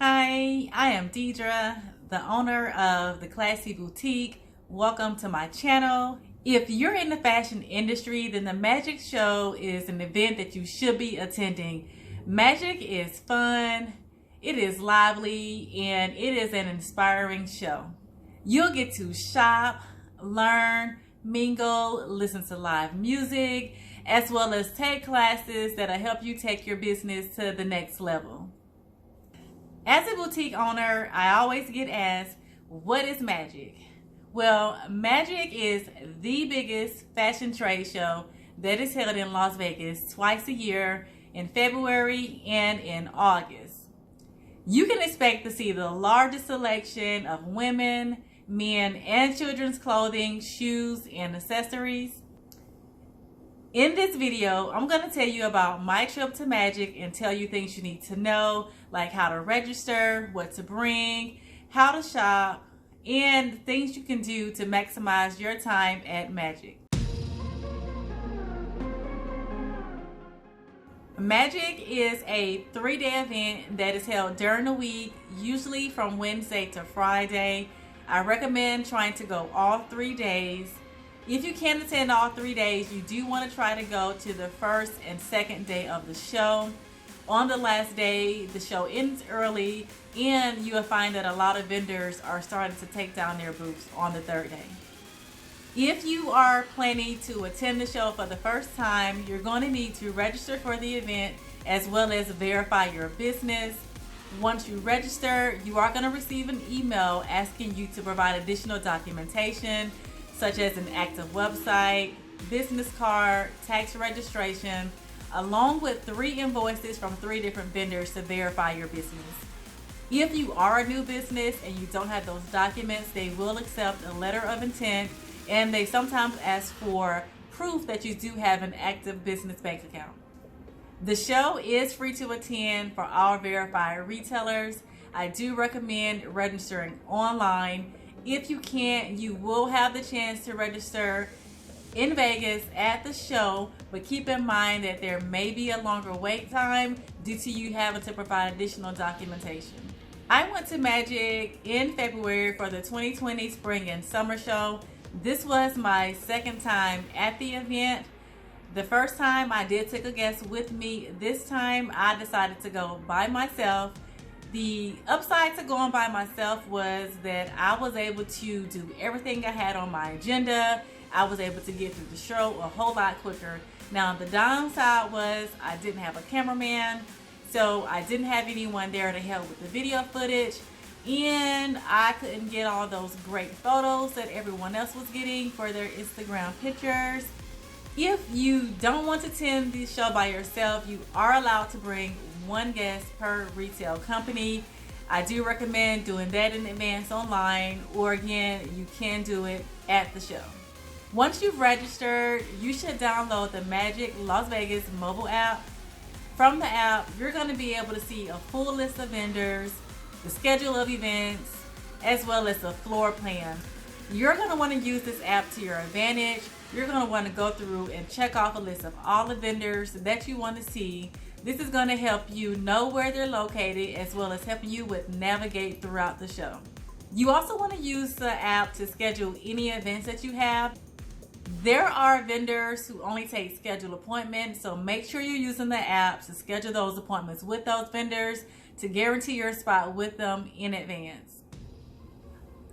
Hi, I am Deidre, the owner of the Classy Boutique. Welcome to my channel. If you're in the fashion industry, then the Magic Show is an event that you should be attending. Magic is fun, it is lively, and it is an inspiring show. You'll get to shop, learn, mingle, listen to live music, as well as take classes that'll help you take your business to the next level. As a boutique owner, I always get asked, what is Magic? Well, Magic is the biggest fashion trade show that is held in Las Vegas twice a year, in February and in August. You can expect to see the largest selection of women, men, and children's clothing, shoes, and accessories. In this video, I'm going to tell you about my trip to Magic and tell you things you need to know, like how to register, what to bring, how to shop, and things you can do to maximize your time at Magic. Magic is a 3-day event that is held during the week, usually from Wednesday to Friday. I recommend trying to go all 3 days. If you can't attend all 3 days, you do want to try to go to the first and second day of the show. On the last day, the show ends early, and you will find that a lot of vendors are starting to take down their booths on the third day. If you are planning to attend the show for the first time, you're going to need to register for the event as well as verify your business. Once you register, you are going to receive an email asking you to provide additional documentation, such as an active website, business card, tax registration, along with 3 invoices from 3 different vendors to verify your business. If you are a new business and you don't have those documents, they will accept a letter of intent, and they sometimes ask for proof that you do have an active business bank account. The show is free to attend for all verified retailers. I do recommend registering online. If you can't, you will have the chance to register in Vegas at the show, but keep in mind that there may be a longer wait time due to you having to provide additional documentation. I went to Magic in February for the 2020 Spring and Summer Show. This was my second time at the event. The first time I did take a guest with me. This time I decided to go by myself. The upside to going by myself was that I was able to do everything I had on my agenda. I was able to get through the show a whole lot quicker. Now, the downside was I didn't have a cameraman, so I didn't have anyone there to help with the video footage, and I couldn't get all those great photos that everyone else was getting for their Instagram pictures. If you don't want to attend the show by yourself, you are allowed to bring 1 guest per retail company. I do recommend doing that in advance online, or again, you can do it at the show. Once you've registered, you should download the Magic Las Vegas mobile app. From the app, you're going to be able to see a full list of vendors, the schedule of events, as well as a floor plan. You're going to want to use this app to your advantage. You're going to want to go through and check off a list of all the vendors that you want to see. This is going to help you know where they're located, as well as helping you with navigate throughout the show. You also want to use the app to schedule any events that you have. There are vendors who only take scheduled appointments, so make sure you're using the app to schedule those appointments with those vendors to guarantee your spot with them in advance.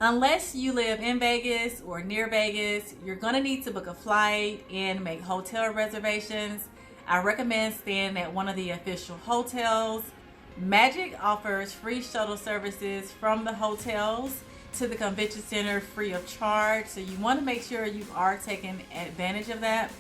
Unless you live in Vegas or near Vegas, you're going to need to book a flight and make hotel reservations. I recommend staying at one of the official hotels. Magic offers free shuttle services from the hotels to the convention center free of charge, so you want to make sure you are taking advantage of that.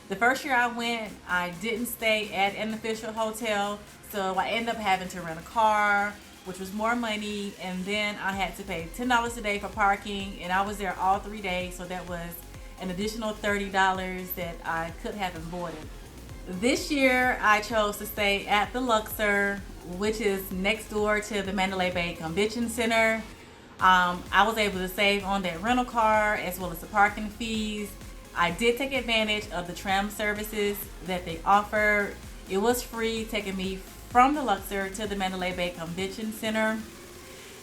The first year I went, I didn't stay at an official hotel, so I ended up having to rent a car, which was more money, and then I had to pay $10 a day for parking, and I was there all 3 days, so that was an additional $30 that I could have avoided. This year I chose to stay at the Luxor, which is next door to the Mandalay Bay Convention Center. I was able to save on that rental car as well as the parking fees. I did take advantage of the tram services that they offered. It was free, taking me from the Luxor to the Mandalay Bay Convention Center.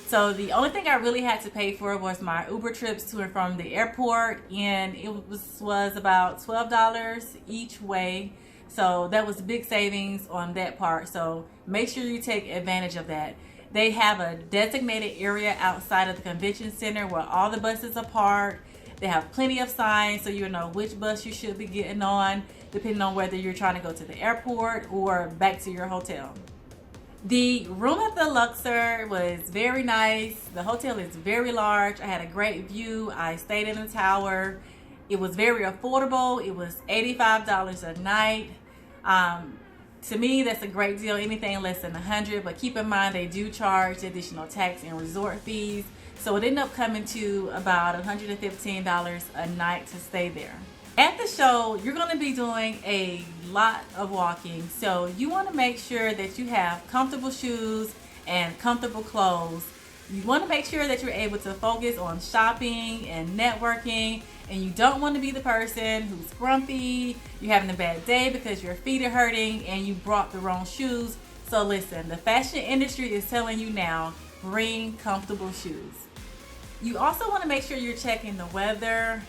So the only thing I really had to pay for was my Uber trips to and from the airport, and it was about $12 each way. So that was big savings on that part. So make sure you take advantage of that. They have a designated area outside of the convention center where all the buses are parked. They have plenty of signs so you know which bus you should be getting on, depending on whether you're trying to go to the airport or back to your hotel. The room at the Luxor was very nice. The hotel is very large. I had a great view. I stayed in the tower. It was very affordable. It was $85 a night. To me, that's a great deal. Anything less than $100, but keep in mind they do charge additional tax and resort fees. So it ended up coming to about $115 a night to stay there. At the show, you're going to be doing a lot of walking, so you want to make sure that you have comfortable shoes and comfortable clothes. You want to make sure that you're able to focus on shopping and networking, and you don't want to be the person who's grumpy, you're having a bad day because your feet are hurting and you brought the wrong shoes. So listen, the fashion industry is telling you now, bring comfortable shoes. You also want to make sure you're checking the weather.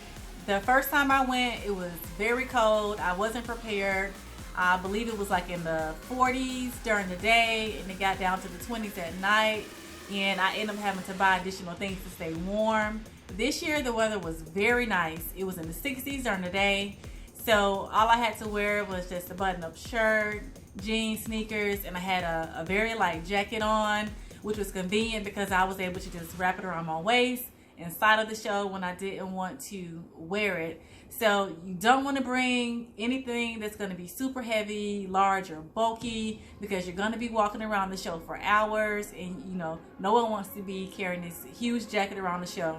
The first time I went, it was very cold. I wasn't prepared. I believe it was like in the 40s during the day, and it got down to the 20s at night. And I ended up having to buy additional things to stay warm. This year, the weather was very nice. It was in the 60s during the day. So all I had to wear was just a button-up shirt, jeans, sneakers, and I had a very light jacket on, which was convenient because I was able to just wrap it around my waist inside of the show when I didn't want to wear it. So you don't want to bring anything that's going to be super heavy, large, or bulky, because you're going to be walking around the show for hours, and you know no one wants to be carrying this huge jacket around the show.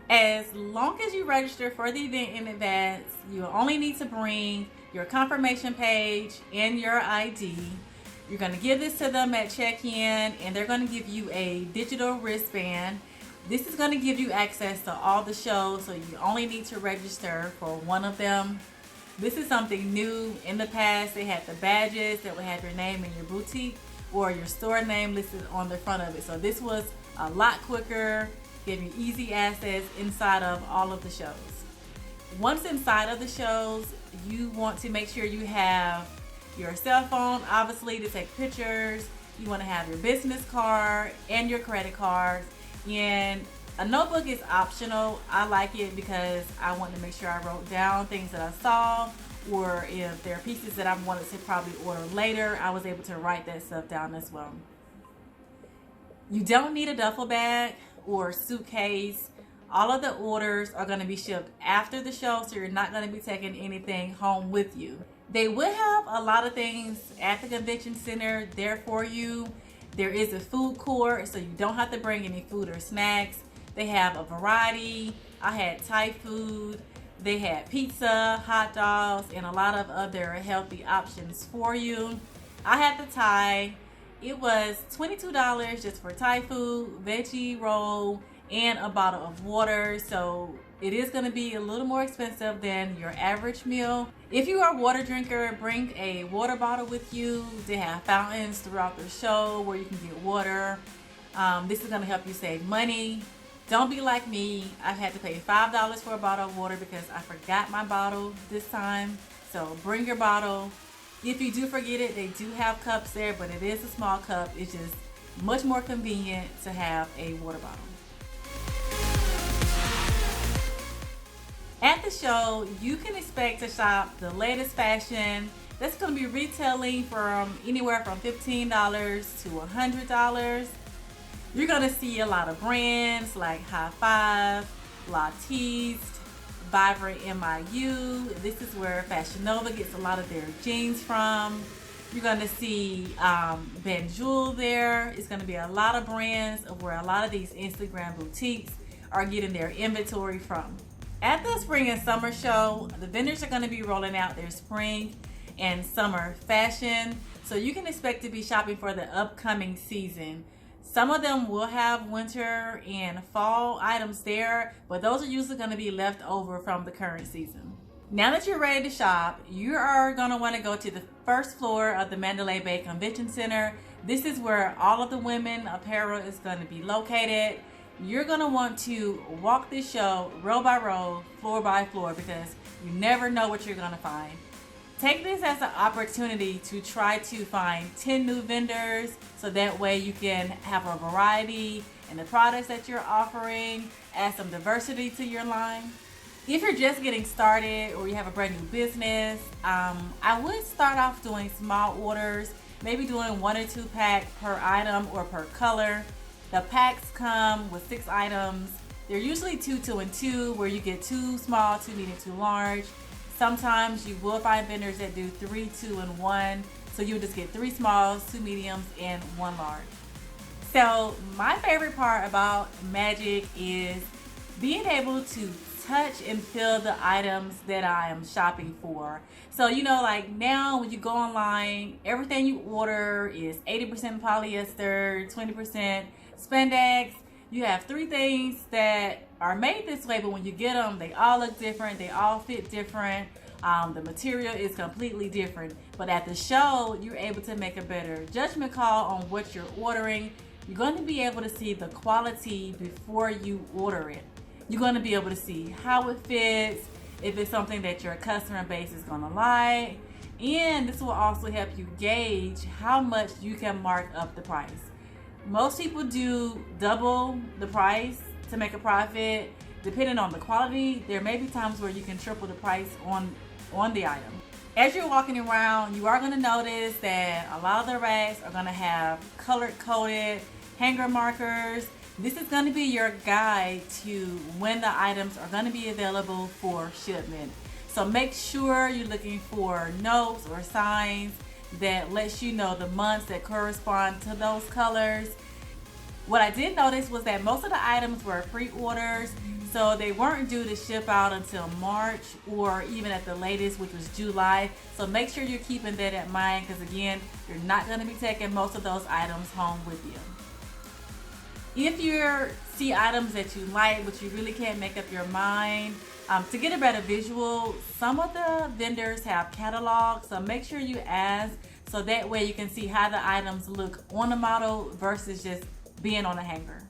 As long as you register for the event in advance, you only need to bring your confirmation page and your ID. You're going to give this to them at check-in, and they're going to give you a digital wristband. This is going to give you access to all the shows, so you only need to register for one of them. This is something new. In the past, they had the badges that would have your name and your boutique or your store name listed on the front of it. So this was a lot quicker, giving you easy access inside of all of the shows. Once inside of the shows, you want to make sure you have your cell phone, obviously, to take pictures. You want to have your business card and your credit card. And a notebook is optional. I like it because I want to make sure I wrote down things that I saw, or if there are pieces that I wanted to probably order later, I was able to write that stuff down as well. You don't need a duffel bag or suitcase. All of the orders are going to be shipped after the show, so you're not going to be taking anything home with you. They will have a lot of things at the convention center there for you. There is a food court, so you don't have to bring any food or snacks. They have a variety. I had Thai food. They had pizza, hot dogs, and a lot of other healthy options for you. I had the Thai. It was $22 just for Thai food, veggie roll, and a bottle of water. So it is going to be a little more expensive than your average meal. If you are a water drinker, bring a water bottle with you. They have fountains throughout the show where you can get water. This is going to help you save money. Don't be like me. I've had to pay $5 for a bottle of water because I forgot my bottle this time. So bring your bottle. If you do forget it, they do have cups there, but it is a small cup. It's just much more convenient to have a water bottle. At the show, you can expect to shop the latest fashion. That's going to be retailing from anywhere from $15 to $100. You're going to see a lot of brands like High Five, Latiste, Vibrant MIU. This is where Fashion Nova gets a lot of their jeans from. You're going to see Benjul there. It's going to be a lot of brands of where a lot of these Instagram boutiques are getting their inventory from. At the spring and summer show, the vendors are going to be rolling out their spring and summer fashion. So you can expect to be shopping for the upcoming season. Some of them will have winter and fall items there, but those are usually going to be left over from the current season. Now that you're ready to shop, you are going to want to go to the first floor of the Mandalay Bay Convention Center. This is where all of the women apparel is going to be located. You're going to want to walk this show row by row, floor by floor, because you never know what you're going to find. Take this as an opportunity to try to find 10 new vendors, so that way you can have a variety in the products that you're offering, add some diversity to your line. If you're just getting started or you have a brand new business, I would start off doing small orders, maybe doing 1 or 2 packs per item or per color. The packs come with 6 items. They're usually 2, 2, and 2, where you get 2 small, 2 medium, 2 large. Sometimes you will find vendors that do 3, 2, and 1. So you'll just get 3 smalls, 2 mediums, and 1 large. So my favorite part about Magic is being able to touch and feel the items that I am shopping for. So like now when you go online, everything you order is 80% polyester, 20% spandex. You have 3 things that are made this way, but when you get them, they all look different, they all fit different. The material is completely different. But at the show, you're able to make a better judgment call on what you're ordering. You're going to be able to see the quality before you order it. You're going to be able to see how it fits, if it's something that your customer base is going to like. And this will also help you gauge how much you can mark up the price. Most people do double the price to make a profit. Depending on the quality, there may be times where you can triple the price on the item. As you're walking around, you are going to notice that a lot of the racks are going to have color-coded hanger markers. This is going to be your guide to when the items are going to be available for shipment. So make sure you're looking for notes or signs that lets you know the months that correspond to those colors. What I did notice was that most of the items were pre-orders, so they weren't due to ship out until March or even at the latest, which was July. So make sure you're keeping that in mind, because again, you're not going to be taking most of those items home with you. If you see items that you like but you really can't make up your mind, to get a better visual, some of the vendors have catalogs, so make sure you ask, so that way you can see how the items look on the model versus just being on a hanger.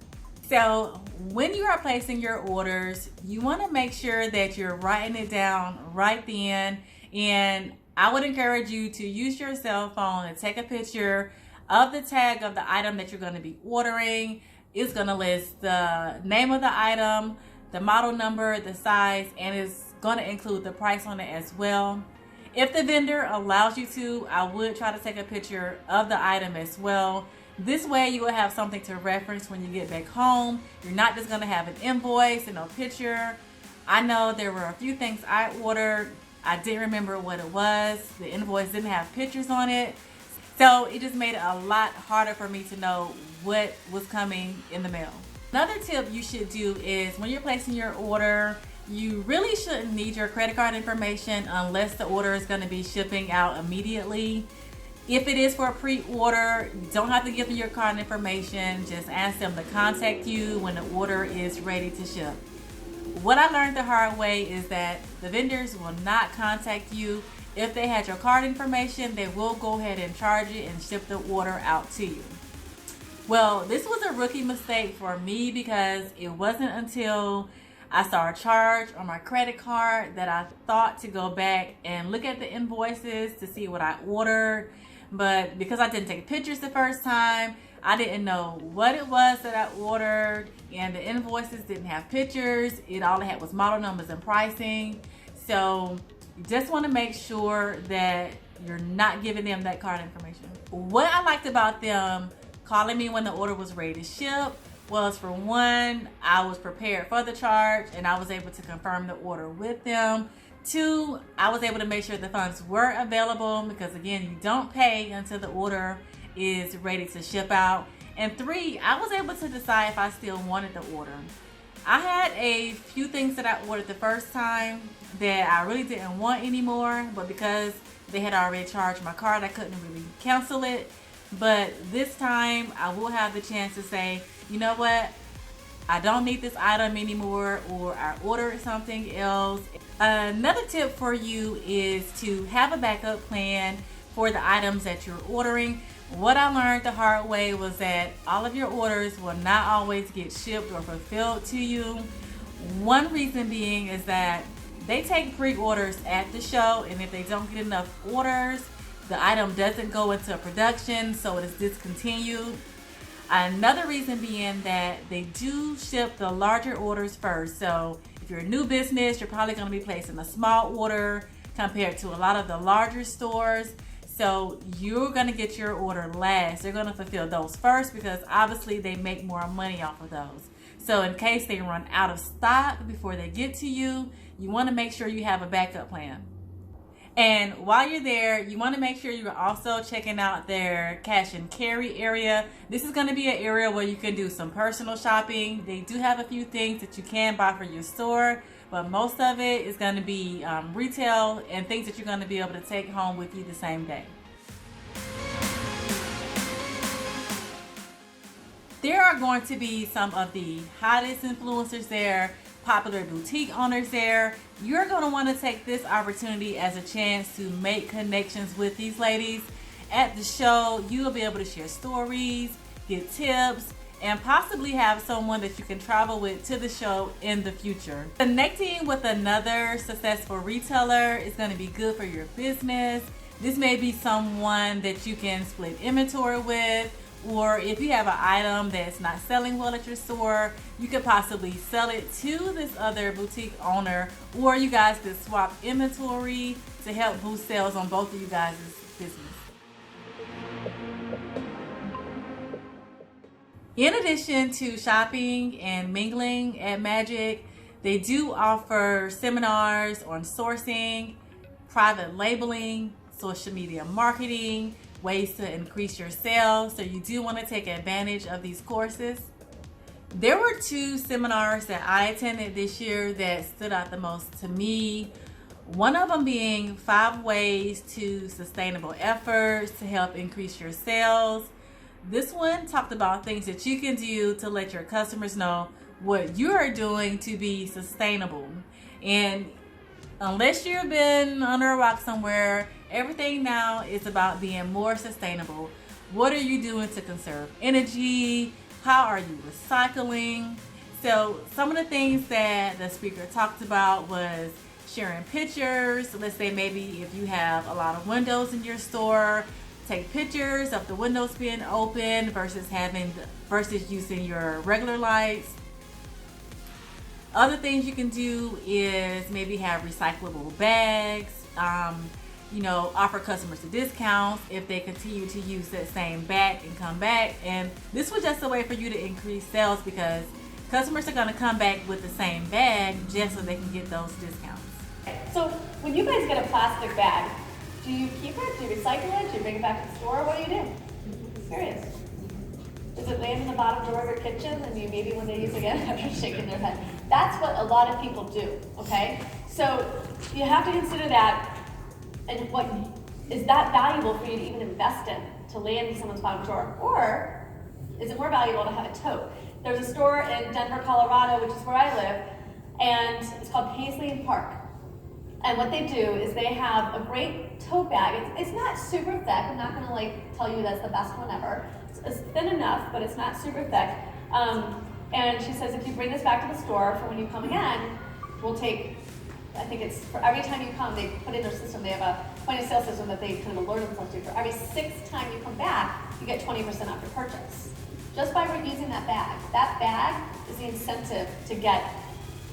So when you are placing your orders, you want to make sure that you're writing it down right then, and I would encourage you to use your cell phone and take a picture of the tag of the item that you're going to be ordering. It's going to list the name of the item, the model number, the size, and it's going to include the price on it as well. If the vendor allows you to, I would try to take a picture of the item as well. This way you will have something to reference when you get back home. You're not just going to have an invoice and no picture. I know there were a few things I ordered. I didn't remember what it was. The invoice didn't have pictures on it. So it just made it a lot harder for me to know what was coming in the mail. Another tip you should do is when you're placing your order, you really shouldn't need your credit card information unless the order is going to be shipping out immediately. If it is for a pre-order, you don't have to give them your card information. Just ask them to contact you when the order is ready to ship. What I learned the hard way is that the vendors will not contact you. If they had your card information, they will go ahead and charge it and ship the order out to you. Well, this was a rookie mistake for me, because it wasn't until I saw a charge on my credit card that I thought to go back and look at the invoices to see what I ordered. But because I didn't take pictures the first time, I didn't know what it was that I ordered, and the invoices didn't have pictures. It all had was model numbers and pricing. So you just want to make sure that you're not giving them that card information. What I liked about them calling me when the order was ready to ship was, for one, I was prepared for the charge and I was able to confirm the order with them. 2, I was able to make sure the funds were available, because again, you don't pay until the order is ready to ship out. And 3, I was able to decide if I still wanted the order. I had a few things that I ordered the first time that I really didn't want anymore, but because they had already charged my card, I couldn't really cancel it. But this time I will have the chance to say, you know what, I don't need this item anymore, or I ordered something else. Another tip for you is to have a backup plan for the items that you're ordering. What I learned the hard way was that all of your orders will not always get shipped or fulfilled to you. One reason being is that they take pre-orders at the show, and if they don't get enough orders, the item doesn't go into production, so it is discontinued. Another reason being that they do ship the larger orders first. So if you're a new business, you're probably going to be placing a small order compared to a lot of the larger stores. So you're going to get your order last. They're going to fulfill those first because obviously they make more money off of those. So in case they run out of stock before they get to you, you want to make sure you have a backup plan. And while you're there, you want to make sure you're also checking out their cash and carry area. This is going to be an area where you can do some personal shopping. They do have a few things that you can buy for your store, but most of it is going to be retail and things that you're going to be able to take home with you the same day. There are going to be some of the hottest influencers there, popular boutique owners there. You're going to want to take this opportunity as a chance to make connections with these ladies. At the show, you will be able to share stories, get tips, and possibly have someone that you can travel with to the show in the future. Connecting with another successful retailer is going to be good for your business. This may be someone that you can split inventory with, or if you have an item that's not selling well at your store, you could possibly sell it to this other boutique owner, or you guys could swap inventory to help boost sales on both of you guys' business. In addition to shopping and mingling at Magic, they do offer seminars on sourcing, private labeling, social media marketing, ways to increase your sales. So you do want to take advantage of these courses. There were 2 seminars that I attended this year that stood out the most to me. One of them being 5 ways to sustainable efforts to help increase your sales. This one talked about things that you can do to let your customers know what you are doing to be sustainable. And unless you've been under a rock somewhere, everything now is about being more sustainable. What are you doing to conserve energy? How are you recycling? So some of the things that the speaker talked about was sharing pictures. Let's say maybe if you have a lot of windows in your store, take pictures of the windows being open versus using your regular lights. Other things you can do is maybe have recyclable bags, offer customers a discounts if they continue to use that same bag and come back. And this was just a way for you to increase sales because customers are going to come back with the same bag just so they can get those discounts. So when you guys get a plastic bag, do you keep it? Do you recycle it? Do you bring it back to the store? What do you do? Serious. Does it land in the bottom drawer of your kitchen and you maybe one day use it again after shaking their head? That's what a lot of people do, okay? So you have to consider that, and what is that valuable for you to even invest in, to land in someone's bottom drawer? Or is it more valuable to have a tote? There's a store in Denver, Colorado, which is where I live, and it's called Paisley Park. And what they do is they have a great tote bag. It's not super thick. I'm not gonna tell you that's the best one ever. It's thin enough, but it's not super thick. And she says if you bring this back to the store for when you come again, we'll take, I think it's for every time you come, they put in their system, they have a point of sale system that they kind of alert themselves to. For every 6th time you come back, you get 20% off your purchase. Just by reusing that bag. That bag is the incentive to get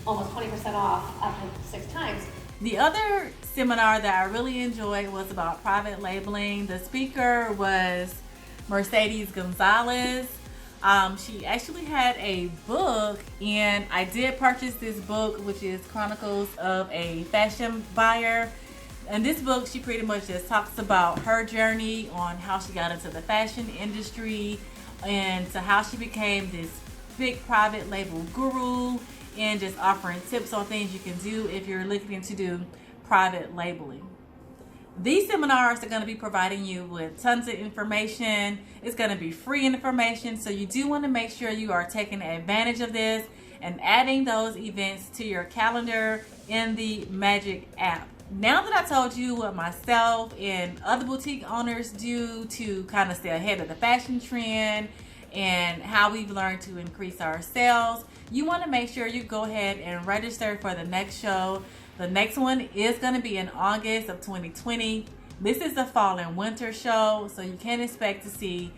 almost 20% off after 6 times. The other seminar that I really enjoyed was about private labeling. The speaker was Mercedes Gonzalez. She actually had a book, and I did purchase this book, which is Chronicles of a Fashion Buyer. In this book, she pretty much just talks about her journey on how she got into the fashion industry and to how she became this big private label guru, and just offering tips on things you can do if you're looking to do private labeling. These seminars are going to be providing you with tons of information. It's going to be free information, so you do want to make sure you are taking advantage of this and adding those events to your calendar in the Magic app. Now that I told you what myself and other boutique owners do to kind of stay ahead of the fashion trend and how we've learned to increase our sales, you want to make sure you go ahead and register for the next show. The next one is going to be in August of 2020. This is the fall and winter show, so you can expect to see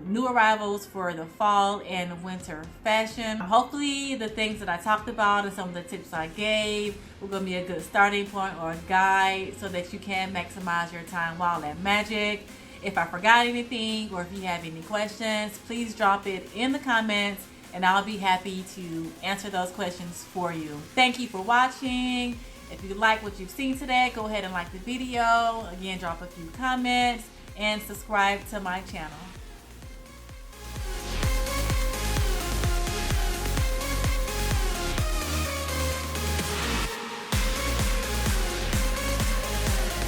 new arrivals for the fall and winter fashion. Hopefully the things that I talked about and some of the tips I gave were going to be a good starting point or a guide so that you can maximize your time while at Magic. If I forgot anything or if you have any questions, please drop it in the comments and I'll be happy to answer those questions for you. Thank you for watching. If you like what you've seen today, go ahead and like the video. Again, drop a few comments and subscribe to my channel.